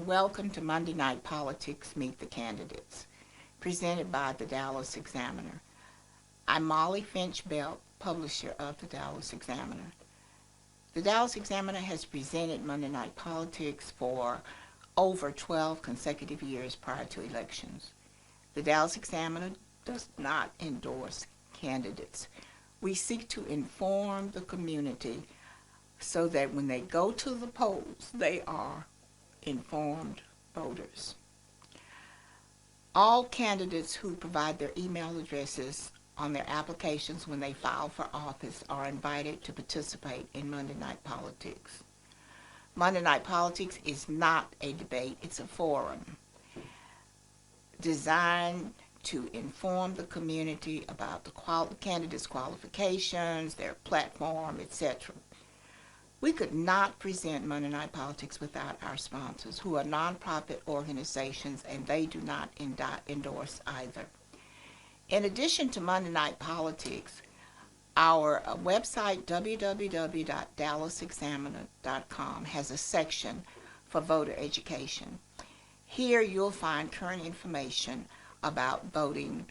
and welcome to Monday Night Politics Meet the Candidates, presented by the Dallas Examiner. I'm Molly Finch Belt, publisher of the Dallas Examiner. The Dallas Examiner has presented Monday Night Politics for over 12 consecutive years prior to elections. The Dallas Examiner does not endorse candidates. We seek to inform the community so that when they go to the polls, they are informed voters. All candidates who provide their email addresses on their applications when they file for office are invited to participate in Monday Night Politics. Monday Night Politics is not a debate, it's a forum designed to inform the community about the candidates' qualifications, their platform, etc. We could not present Monday Night Politics without our sponsors, who are nonprofit organizations, and they do not endorse either. In addition to Monday Night Politics, our website, www.dallasexaminer.com, has a section for voter education. Here you'll find current information about voting.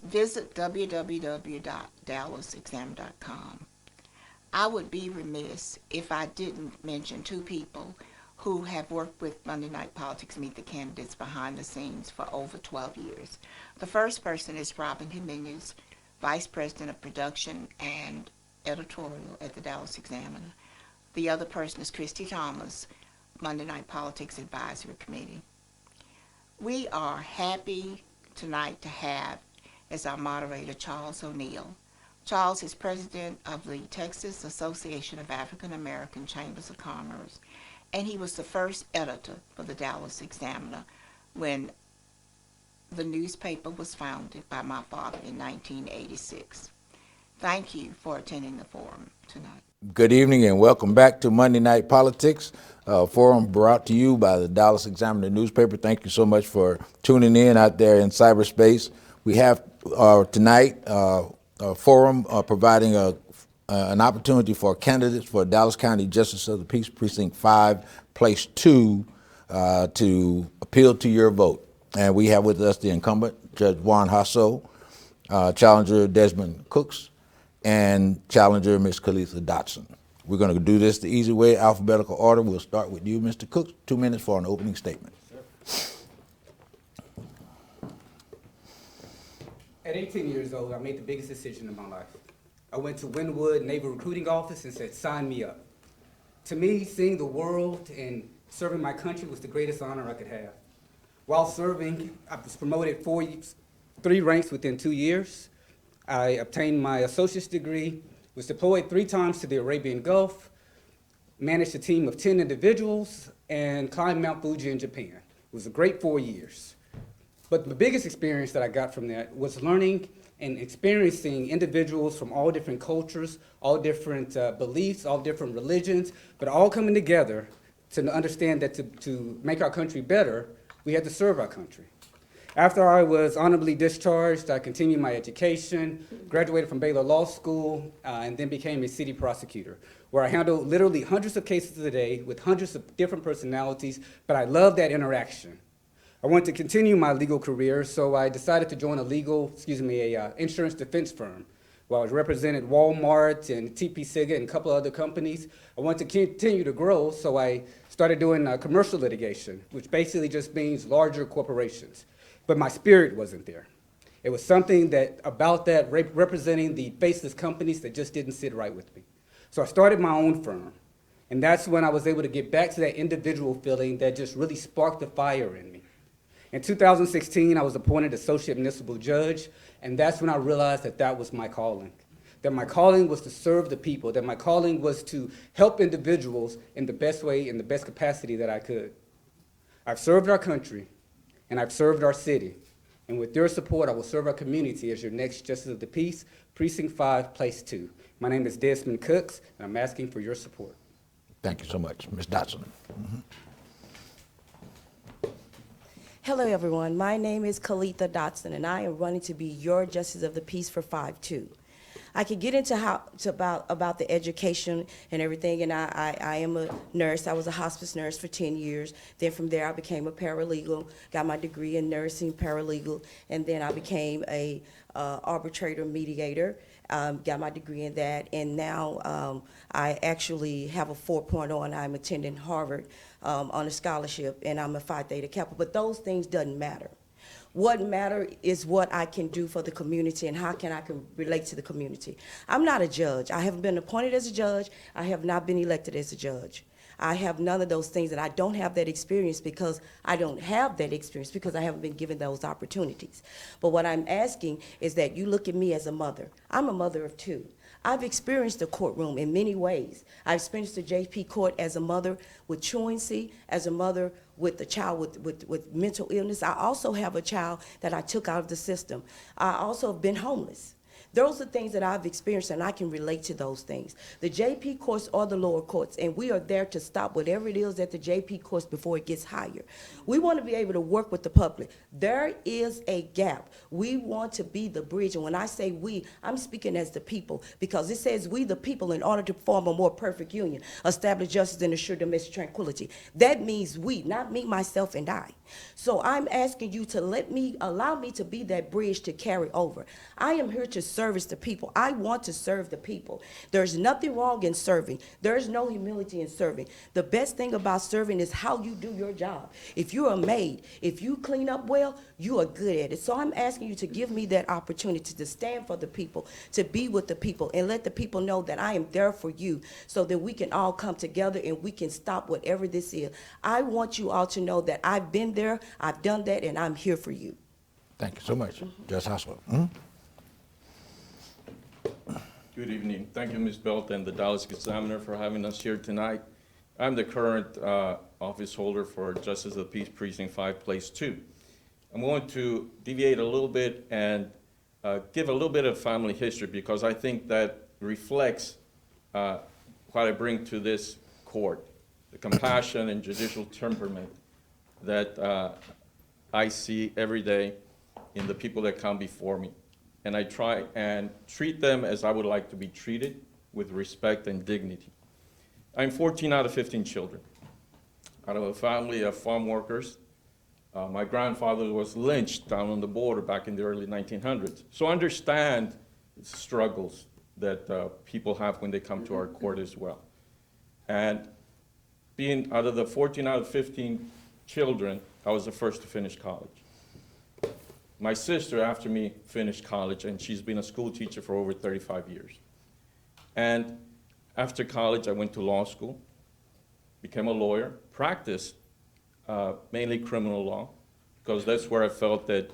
Visit www.dallasexaminer.com. I would be remiss if I didn't mention two people who have worked with Monday Night Politics Meet the Candidates behind the scenes for over 12 years. The first person is Robin Jimenez, Vice President of Production and Editorial at the Dallas Examiner. The other person is Christy Thomas, Monday Night Politics Advisory Committee. We are happy tonight to have as our moderator Charles O'Neill. Charles is president of the Texas Association of African American Chambers of Commerce, and he was the first editor for the Dallas Examiner when the newspaper was founded by my father in 1986. Thank you for attending the forum tonight. Good evening and welcome back to Monday Night Politics, forum brought to you by the Dallas Examiner newspaper. Thank you so much for tuning in out there in cyberspace. We have tonight a forum providing an opportunity for candidates for Dallas County Justice of the Peace, Precinct 5, Place 2, to appeal to your vote. And we have with us the incumbent, Judge Juan Hasso, challenger Desmond Cooks, and challenger Ms. Kalitha Dotson. We're going to do this the easy way, alphabetical order. We'll start with you, Mr. Cooks. 2 minutes for an opening statement. At 18 years old, I made the biggest decision of my life. I went to Wynwood Naval Recruiting Office and said, sign me up. To me, seeing the world and serving my country was the greatest honor I could have. While serving, I was promoted 3 ranks within 2 years. I obtained my associate's degree, was deployed 3 times to the Arabian Gulf, managed a team of 10 individuals, and climbed Mount Fuji in Japan. It was a great 4 years. But the biggest experience that I got from that was learning and experiencing individuals from all different cultures, all different beliefs, all different religions, but all coming together to understand that to make our country better, we had to serve our country. After I was honorably discharged, I continued my education, graduated from Baylor Law School, and then became a city prosecutor, where I handled literally hundreds of cases a day with hundreds of different personalities, but I loved that interaction. I wanted to continue my legal career, so I decided to join a insurance defense firm. While I represented Walmart and TP Siga and a couple other companies, I wanted to continue to grow, so I started doing commercial litigation, which basically just means larger corporations. But my spirit wasn't there. It was something about that representing the faceless companies that just didn't sit right with me. So I started my own firm, and that's when I was able to get back to that individual feeling that just really sparked the fire in me. In 2016, I was appointed associate municipal judge, and that's when I realized that that was my calling. That my calling was to serve the people, that my calling was to help individuals in the best way, in the best capacity that I could. I've served our country, and I've served our city. And with your support, I will serve our community as your next Justice of the Peace, Precinct 5, Place 2. My name is Desmond Cooks, and I'm asking for your support. Thank you so much. Ms. Dotson. Mm-hmm. Hello, everyone. My name is Kalitha Dotson, and I am running to be your Justice of the Peace for 5-2. I could get into about the education and everything, and I am a nurse. I was a hospice nurse for 10 years. Then from there, I became a paralegal, got my degree in nursing, paralegal, and then I became a arbitrator mediator, got my degree in that, and now I actually have a 4.0, and I'm attending Harvard on a scholarship, and I'm a Phi Theta Kappa. But those things doesn't matter. What matter is what I can do for the community and how can I relate to the community. I'm not a judge. I haven't been appointed as a judge. I have not been elected as a judge. I have none of those things, and I don't have that experience because I don't have that experience because I haven't been given those opportunities. But what I'm asking is that you look at me as a mother. I'm a mother of two. I've experienced the courtroom in many ways. I've experienced the JP court as a mother with truancy, as a mother with a child with mental illness. I also have a child that I took out of the system. I also have been homeless. Those are things that I've experienced, and I can relate to those things. The JP courts are the lower courts, and we are there to stop whatever it is at the JP courts before it gets higher. We want to be able to work with the public. There is a gap. We want to be the bridge, and when I say we, I'm speaking as the people, because it says we the people in order to form a more perfect union, establish justice and assure domestic tranquility. That means we, not me, myself, and I. So I'm asking you to allow me to be that bridge to carry over. I am here to service the people. I want to serve the people. There's nothing wrong in serving. There's no humility in serving. The best thing about serving is how you do your job. If you're a maid, if you clean up well, you are good at it. So I'm asking you to give me that opportunity to stand for the people, to be with the people, and let the people know that I am there for you so that we can all come together and we can stop whatever this is. I want you all to know that I've been there, I've done that, and I'm here for you. Thank you so much. Judge Hospital. Good evening. Thank you, Ms. Belt and the Dallas Examiner for having us here tonight. I'm the current office holder for Justice of the Peace Precinct 5, Place 2. I'm going to deviate a little bit and give a little bit of family history because I think that reflects what I bring to this court, the compassion and judicial temperament that I see every day in the people that come before me. And I try and treat them as I would like to be treated, with respect and dignity. I'm 14 out of 15 children, out of a family of farm workers. My grandfather was lynched down on the border back in the early 1900s. So I understand the struggles that people have when they come to our court as well. And being out of the 14 out of 15 children, I was the first to finish college. My sister, after me, finished college, and she's been a school teacher for over 35 years. And after college, I went to law school, became a lawyer, practiced mainly criminal law, because that's where I felt that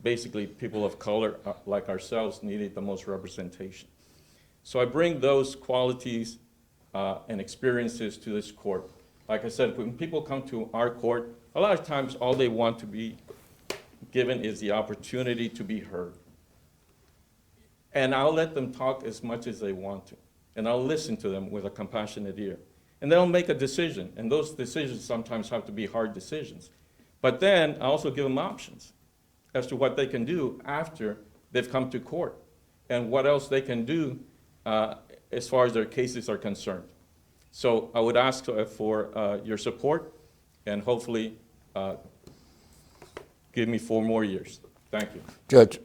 basically people of color like ourselves needed the most representation. So I bring those qualities and experiences to this court. Like I said, when people come to our court, a lot of times all they want to be given is the opportunity to be heard. And I'll let them talk as much as they want to. And I'll listen to them with a compassionate ear. And they'll make a decision. And those decisions sometimes have to be hard decisions. But then I also give them options as to what they can do after they've come to court and what else they can do as far as their cases are concerned. So I would ask for your support and hopefully give me 4 more years. Thank you. Judge,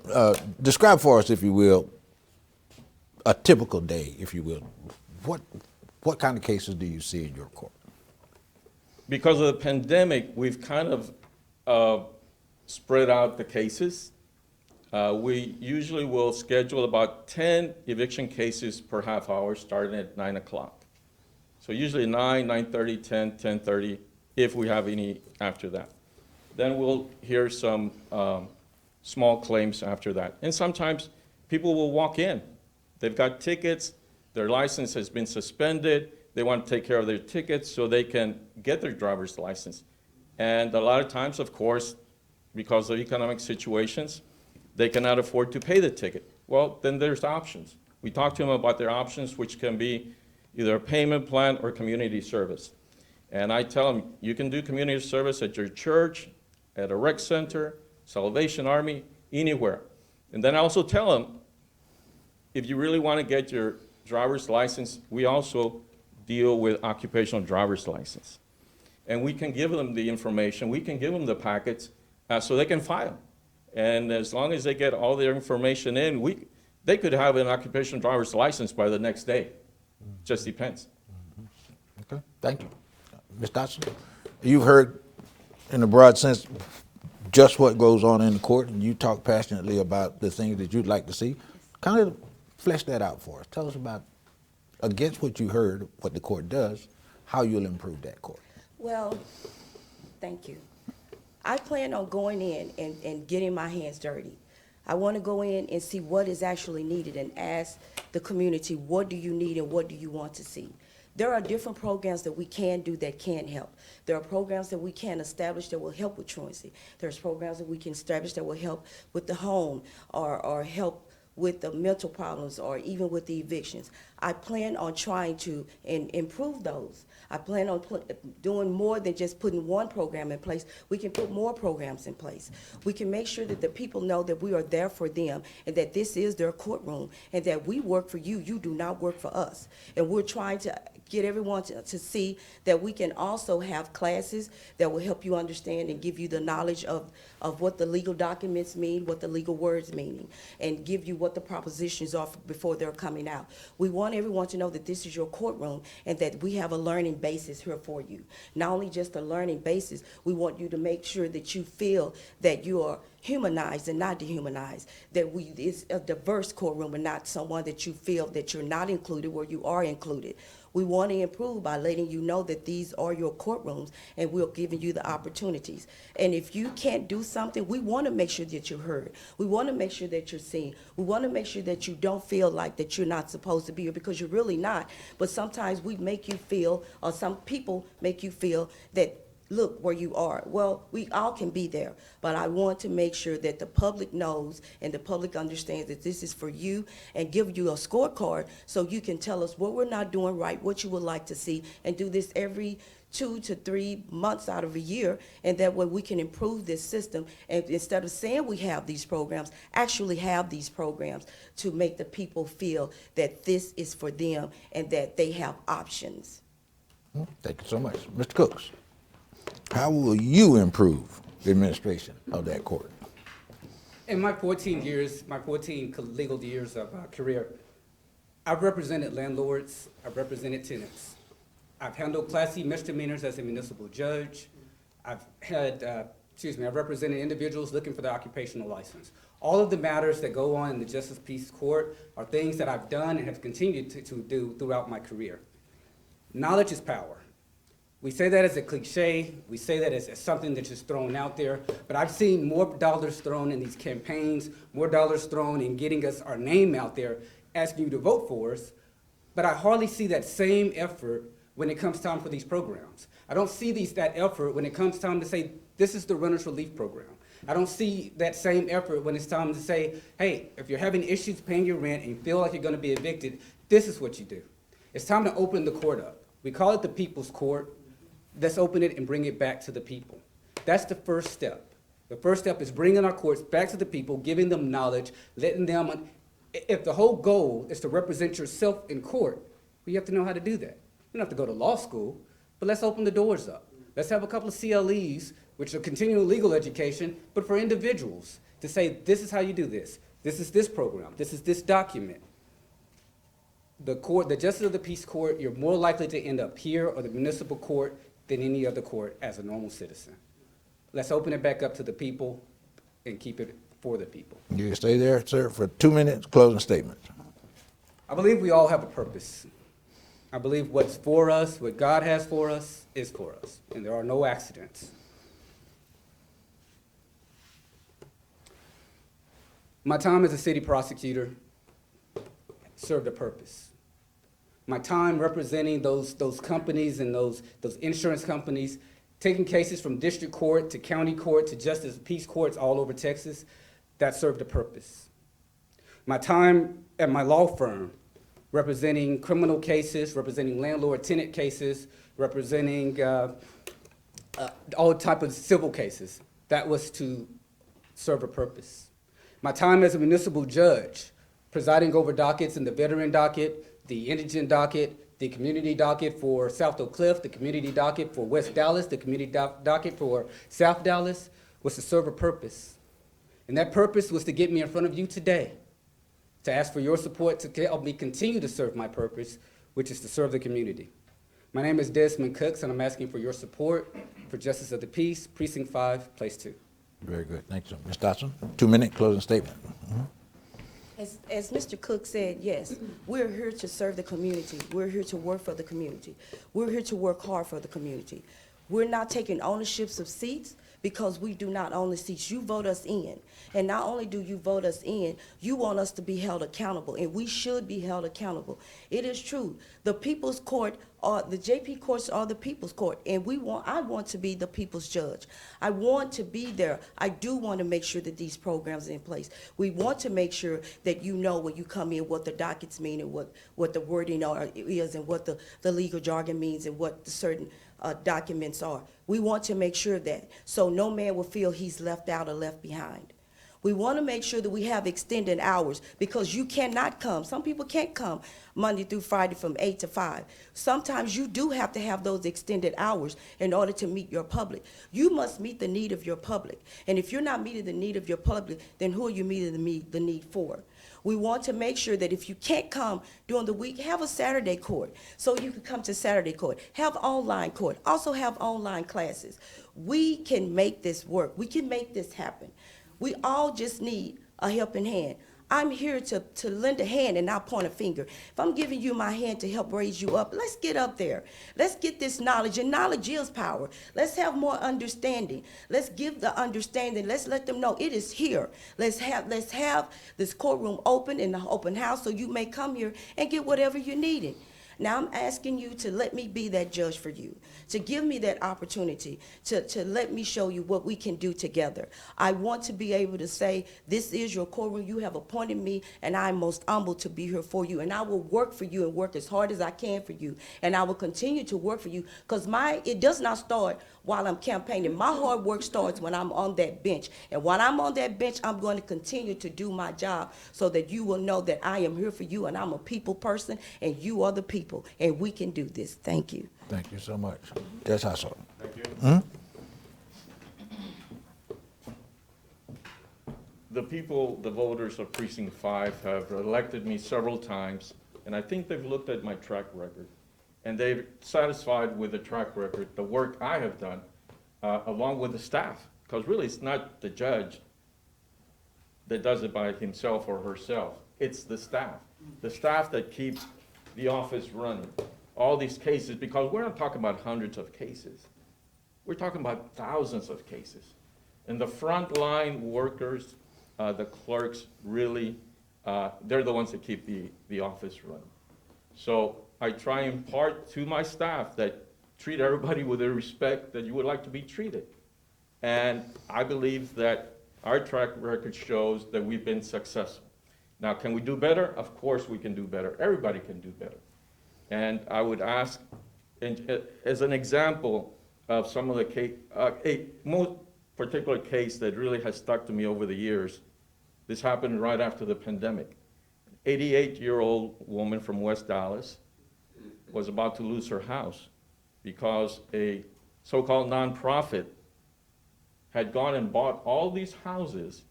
describe for us, if you will, a typical day, if you will. What kind of cases do you see in your court? Because of the pandemic, we've kind of spread out the cases. We usually will schedule about 10 eviction cases per half hour, starting at 9 o'clock. So usually 9, 9:30, 10, 10:30, if we have any after that. Then we'll hear some small claims after that. And sometimes people will walk in. They've got tickets, their license has been suspended, they want to take care of their tickets so they can get their driver's license. And a lot of times, of course, because of economic situations, they cannot afford to pay the ticket. Well, then there's options. We talk to them about their options, which can be either a payment plan or community service. And I tell them, you can do community service at your church, at a rec center, Salvation Army, anywhere. And then I also tell them, if you really want to get your driver's license, we also deal with occupational driver's license. And we can give them the information, we can give them the packets, so they can file. And as long as they get all their information in, they could have an occupational driver's license by the next day. Just depends. Okay, thank you. Ms. Dotson, you've heard in a broad sense just what goes on in the court, and you talk passionately about the things that you'd like to see. Kind of flesh that out for us. Tell us about, against what you heard, what the court does, how you'll improve that court. Well, thank you. I plan on going in and getting my hands dirty. I want to go in and see what is actually needed and ask the community, what do you need and what do you want to see? There are different programs that we can do that can help. There are programs that we can establish that will help with truancy. There's programs that we can establish that will help with the home or help with the mental problems or even with the evictions. I plan on trying to improve those. I plan on doing more than just putting one program in place. We can put more programs in place. We can make sure that the people know that we are there for them and that this is their courtroom and that we work for you. You do not work for us. And we're trying to get everyone to see that we can also have classes that will help you understand and give you the knowledge of what the legal documents mean, what the legal words mean, and give you what the propositions are before they're coming out. We want everyone to know that this is your courtroom and that we have a learning basis here for you. Not only just a learning basis, we want you to make sure that you feel that you are humanized and not dehumanized, that it's a diverse courtroom and not someone that you feel that you're not included where you are included. We want to improve by letting you know that these are your courtrooms and we're giving you the opportunities. And if you can't do something, we want to make sure that you're heard. We want to make sure that you're seen. We want to make sure that you don't feel like that you're not supposed to be here because you're really not. But sometimes we make you feel, or some people make you feel that look where you are. Well, we all can be there, but I want to make sure that the public knows and the public understands that this is for you and give you a scorecard so you can tell us what we're not doing right, what you would like to see, and do this every 2 to 3 months out of a year, and that way we can improve this system. And instead of saying we have these programs, actually have these programs to make the people feel that this is for them and that they have options. Thank you so much. Mr. Cooks, how will you improve the administration of that court? In my 14 legal years of career, I've represented landlords, I've represented tenants. I've handled Class C misdemeanors as a municipal judge. I've represented individuals looking for their occupational license. All of the matters that go on in the Justice Peace Court are things that I've done and have continued to do throughout my career. Knowledge is power. We say that as a cliche, we say that as something that's just thrown out there, but I've seen more dollars thrown in these campaigns, more dollars thrown in getting us our name out there, asking you to vote for us, but I hardly see that same effort when it comes time for these programs. I don't see that effort when it comes time to say, this is the renter's relief program. I don't see that same effort when it's time to say, hey, if you're having issues paying your rent and you feel like you're gonna be evicted, this is what you do. It's time to open the court up. We call it the People's Court. Let's open it and bring it back to the people. That's the first step. The first step is bringing our courts back to the people, giving them knowledge, letting them, if the whole goal is to represent yourself in court, well, you have to know how to do that. You don't have to go to law school, but let's open the doors up. Let's have a couple of CLEs, which are continuing legal education, but for individuals to say, this is how you do this. This is this program. This is this document. The court, the Justice of the Peace Court, you're more likely to end up here or the municipal court than any other court as a normal citizen. Let's open it back up to the people and keep it for the people. You can stay there, sir, for 2 minutes, closing statement. I believe we all have a purpose. I believe what's for us, what God has for us, is for us, and there are no accidents. My time as a city prosecutor served a purpose. My time representing those companies and those insurance companies, taking cases from district court to county court to justice peace courts all over Texas, that served a purpose. My time at my law firm, representing criminal cases, representing landlord-tenant cases, representing all type of civil cases, that was to serve a purpose. My time as a municipal judge, presiding over dockets in the veteran docket, the indigent docket, the community docket for South Oak Cliff, the community docket for West Dallas, the community docket for South Dallas, was to serve a purpose. And that purpose was to get me in front of you today, to ask for your support to help me continue to serve my purpose, which is to serve the community. My name is Desmond Cooks, and I'm asking for your support for Justice of the Peace, Precinct 5, Place 2. Very good. Thank you. Ms. Dotson, 2-minute closing statement. As Mr. Cook said, yes, we're here to serve the community. We're here to work for the community. We're here to work hard for the community. We're not taking ownerships of seats because we do not own the seats. You vote us in. And not only do you vote us in, you want us to be held accountable, and we should be held accountable. It is true. The People's Court, the JP courts are the People's Court, and I want to be the people's judge. I want to be there. I do want to make sure that these programs are in place. We want to make sure that you know when you come in what the dockets mean and what the wording is and what the legal jargon means and what the certain documents are. We want to make sure that so no man will feel he's left out or left behind. We want to make sure that we have extended hours because you cannot come. Some people can't come Monday through Friday from 8 to 5. Sometimes you do have to have those extended hours in order to meet your public. You must meet the need of your public. And if you're not meeting the need of your public, then who are you meeting the need for? We want to make sure that if you can't come during the week, have a Saturday court so you can come to Saturday court. Have online court. Also have online classes. We can make this work. We can make this happen. We all just need a helping hand. I'm here to lend a hand and not point a finger. If I'm giving you my hand to help raise you up, let's get up there. Let's get this knowledge, and knowledge is power. Let's have more understanding. Let's give the understanding. Let's let them know it is here. Let's have this courtroom open in the open house so you may come here and get whatever you're needing. Now I'm asking you to let me be that judge for you, to give me that opportunity, to let me show you what we can do together. I want to be able to say, this is your courtroom, you have appointed me, and I'm most humbled to be here for you, and I will work for you and work as hard as I can for you, and I will continue to work for you, because it does not start while I'm campaigning. My hard work starts when I'm on that bench, and while I'm on that bench, I'm going to continue to do my job so that you will know that I am here for you, and I'm a people person, and you are the people. And we can do this. Thank you. Thank you so much. Judge Hassel. Thank you. The people, the voters of Precinct 5 have elected me several times, and I think they've looked at my track record, and they're satisfied with the track record, the work I have done, along with the staff, because really it's not the judge that does it by himself or herself. It's the staff that keeps the office running. All these cases, because we're not talking about hundreds of cases. We're talking about thousands of cases. And the frontline workers, the clerks, really, they're the ones that keep the office running. So I try and impart to my staff that treat everybody with the respect that you would like to be treated. And I believe that our track record shows that we've been successful. Now, can we do better? Of course we can do better. Everybody can do better. And I would ask, as an example of some of the case, a most particular case that really has stuck to me over the years, this happened right after the pandemic. 88-year-old woman from West Dallas was about to lose her house because a so-called nonprofit had gone and bought all these houses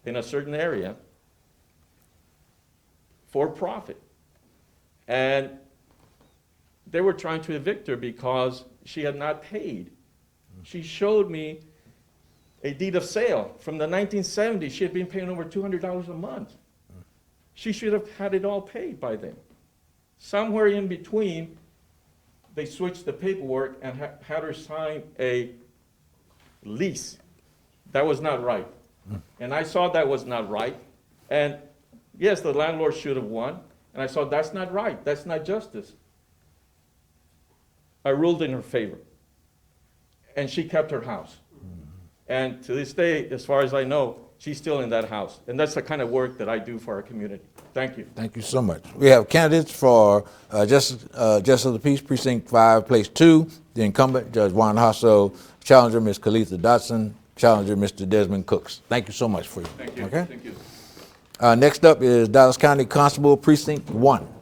in a certain area for profit. And they were trying to evict her because she had not paid. She showed me a deed of sale from the 1970s. She had been paying over $200 a month. She should have had it all paid by then. Somewhere in between, they switched the paperwork and had her sign a lease. That was not right. And I saw that was not right. And yes, the landlord should have won. And I saw that's not right. That's not justice. I ruled in her favor. And she kept her house. And to this day, as far as I know, she's still in that house. And that's the kind of work that I do for our community. Thank you. Thank you so much. We have candidates for Justice of the Peace, Precinct 5, Place 2. The incumbent, Judge Juan Hasso. Challenger, Ms. Kalitha Dotson. Challenger, Mr. Desmond Cooks. Thank you so much for you. Thank you. Okay? Thank you. Next up is Dallas County Constable Precinct 1.